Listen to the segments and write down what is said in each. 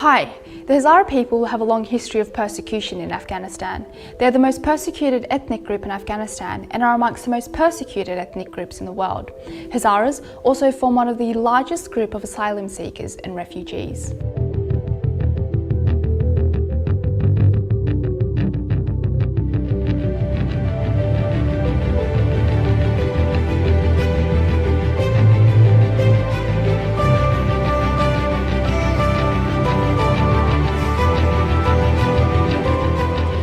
Hi, the Hazara people have a long history of persecution in Afghanistan. They are the most persecuted ethnic group in Afghanistan and are amongst the most persecuted ethnic groups in the world. Hazaras also form one of the largest group of asylum seekers and refugees.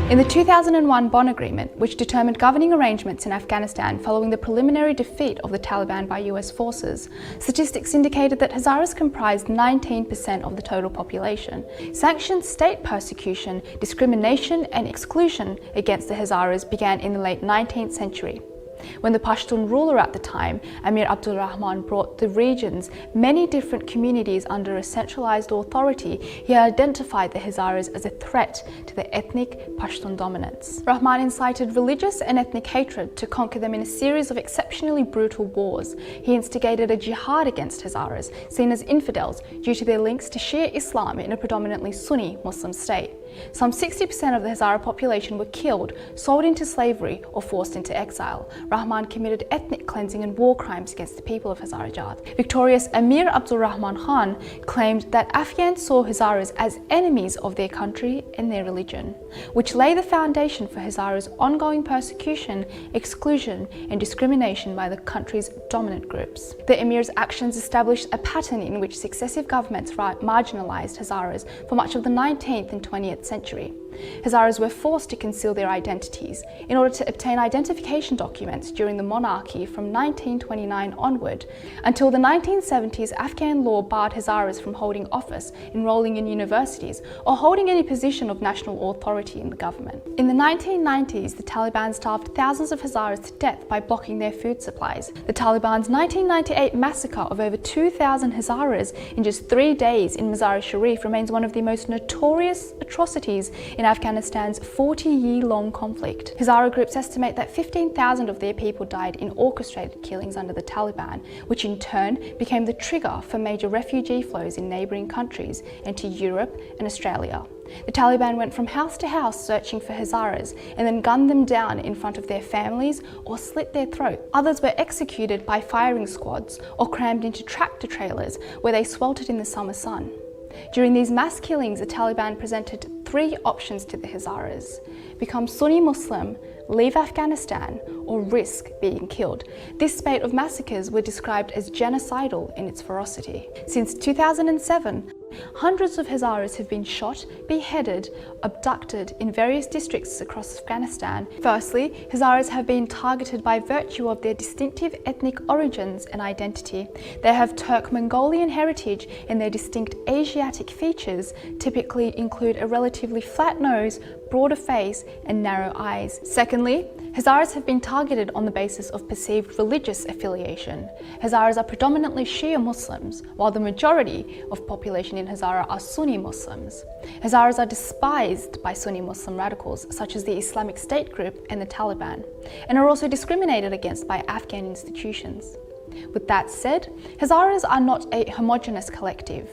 In the 2001 Bonn Agreement, which determined governing arrangements in Afghanistan following the preliminary defeat of the Taliban by US forces, statistics indicated that Hazaras comprised 19% of the total population. Sanctioned state persecution, discrimination and exclusion against the Hazaras began in the late 19th century. When the Pashtun ruler at the time, Amir Abdul Rahman, brought the region's many different communities under a centralized authority, he identified the Hazaras as a threat to the ethnic Pashtun dominance. Rahman incited religious and ethnic hatred to conquer them in a series of exceptionally brutal wars. He instigated a jihad against Hazaras, seen as infidels due to their links to Shia Islam in a predominantly Sunni Muslim state. Some 60% of the Hazara population were killed, sold into slavery or forced into exile. Rahman committed ethnic cleansing and war crimes against the people of Hazarajat. Victorious Amir Abdul Rahman Khan claimed that Afghans saw Hazaras as enemies of their country and their religion, which lay the foundation for Hazaras' ongoing persecution, exclusion and discrimination by the country's dominant groups. The Emir's actions established a pattern in which successive governments marginalized Hazaras for much of the 19th and 20th century. Hazaras were forced to conceal their identities in order to obtain identification documents during the monarchy from 1929 onward. Until the 1970s, Afghan law barred Hazaras from holding office, enrolling in universities, or holding any position of national authority in the government. In the 1990s, the Taliban starved thousands of Hazaras to death by blocking their food supplies. The Taliban's 1998 massacre of over 2,000 Hazaras in just 3 days in Mazar-e-Sharif remains one of the most notorious atrocities in Afghanistan's 40-year-long conflict. Hazara groups estimate that 15,000 of their people died in orchestrated killings under the Taliban, which in turn became the trigger for major refugee flows in neighbouring countries and to Europe and Australia. The Taliban went from house to house searching for Hazaras and then gunned them down in front of their families or slit their throat. Others were executed by firing squads or crammed into tractor trailers where they sweltered in the summer sun. During these mass killings, the Taliban presented 3 options to the Hazaras: become Sunni Muslim, leave Afghanistan, or risk being killed. This spate of massacres were described as genocidal in its ferocity. Since 2007, hundreds of Hazaras have been shot, beheaded, abducted in various districts across Afghanistan. Firstly, Hazaras have been targeted by virtue of their distinctive ethnic origins and identity. They have Turk-Mongolian heritage and their distinct Asiatic features typically include a relatively flat nose, broader face and narrow eyes. Secondly, Hazaras have been targeted on the basis of perceived religious affiliation. Hazaras are predominantly Shia Muslims, while the majority of population in Hazara are Sunni Muslims. Hazaras are despised by Sunni Muslim radicals such as the Islamic State group and the Taliban, and are also discriminated against by Afghan institutions. With that said, Hazaras are not a homogeneous collective.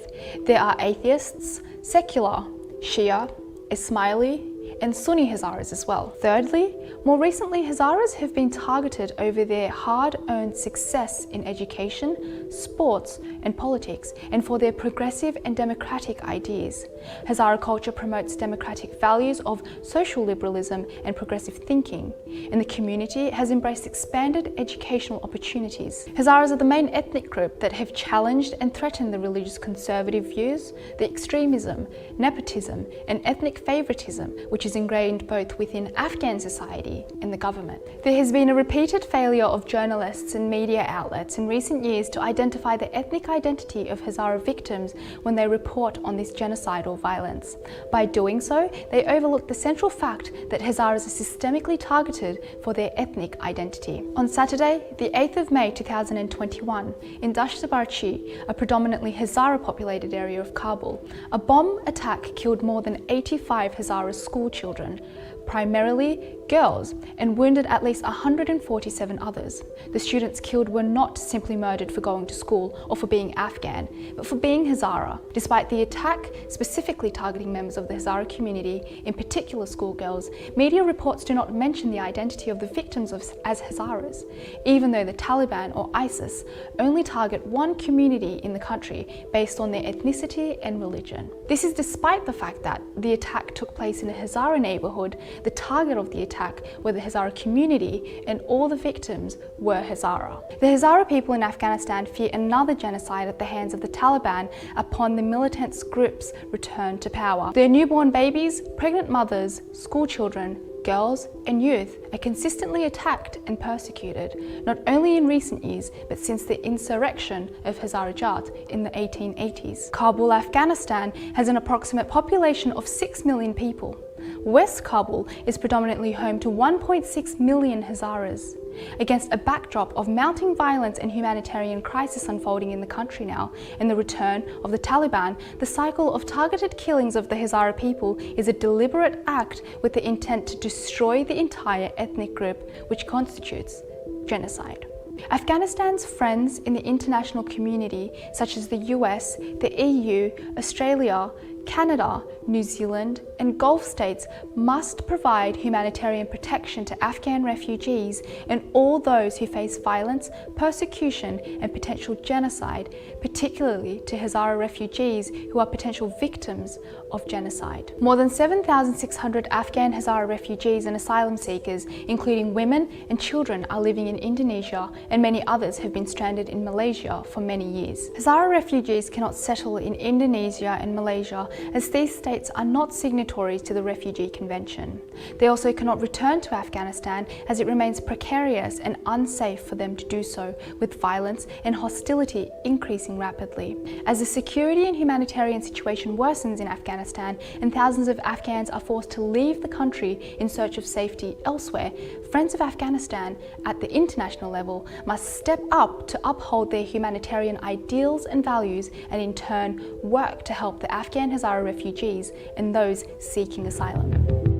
There are atheists, secular, Shia, Ismaili, and Sunni Hazaras as well. Thirdly, more recently, Hazaras have been targeted over their hard-earned success in education, sports, and politics, and for their progressive and democratic ideas. Hazara culture promotes democratic values of social liberalism and progressive thinking, and the community has embraced expanded educational opportunities. Hazaras are the main ethnic group that have challenged and threatened the religious conservative views, the extremism, nepotism, and ethnic favoritism, which is ingrained both within Afghan society and the government. There has been a repeated failure of journalists and media outlets in recent years to identify the ethnic identity of Hazara victims when they report on this genocidal violence. By doing so, they overlook the central fact that Hazaras are systemically targeted for their ethnic identity. On Saturday, the 8th of May 2021, in Dasht-e-Barchi, a predominantly Hazara-populated area of Kabul, a bomb attack killed more than 85 Hazara school children, primarily girls, and wounded at least 147 others. The students killed were not simply murdered for going to school or for being Afghan, but for being Hazara. Despite the attack specifically targeting members of the Hazara community, in particular schoolgirls, media reports do not mention the identity of the victims as Hazaras, even though the Taliban or ISIS only target one community in the country based on their ethnicity and religion. This is despite the fact that the attack took place in a Hazara neighborhood, the target of the attack were the Hazara community, and all the victims were Hazara. The Hazara people in Afghanistan fear another genocide at the hands of the Taliban upon the militant group's return to power. Their newborn babies, pregnant mothers, school children, girls and youth are consistently attacked and persecuted, not only in recent years, but since the insurrection of Hazarajat in the 1880s. Kabul, Afghanistan has an approximate population of 6 million people. West Kabul is predominantly home to 1.6 million Hazaras. Against a backdrop of mounting violence and humanitarian crisis unfolding in the country now, and the return of the Taliban, the cycle of targeted killings of the Hazara people is a deliberate act with the intent to destroy the entire ethnic group, which constitutes genocide. Afghanistan's friends in the international community, such as the US, the EU, Australia, Canada, New Zealand, and Gulf states must provide humanitarian protection to Afghan refugees and all those who face violence, persecution, and potential genocide, particularly to Hazara refugees who are potential victims of genocide. More than 7,600 Afghan Hazara refugees and asylum seekers, including women and children, are living in Indonesia, and many others have been stranded in Malaysia for many years. Hazara refugees cannot settle in Indonesia and Malaysia, as these states are not signatories to the Refugee Convention. They also cannot return to Afghanistan as it remains precarious and unsafe for them to do so, with violence and hostility increasing rapidly. As the security and humanitarian situation worsens in Afghanistan and thousands of Afghans are forced to leave the country in search of safety elsewhere, Friends of Afghanistan at the international level must step up to uphold their humanitarian ideals and values, and in turn work to help the Afghan Hazara refugees and those seeking asylum.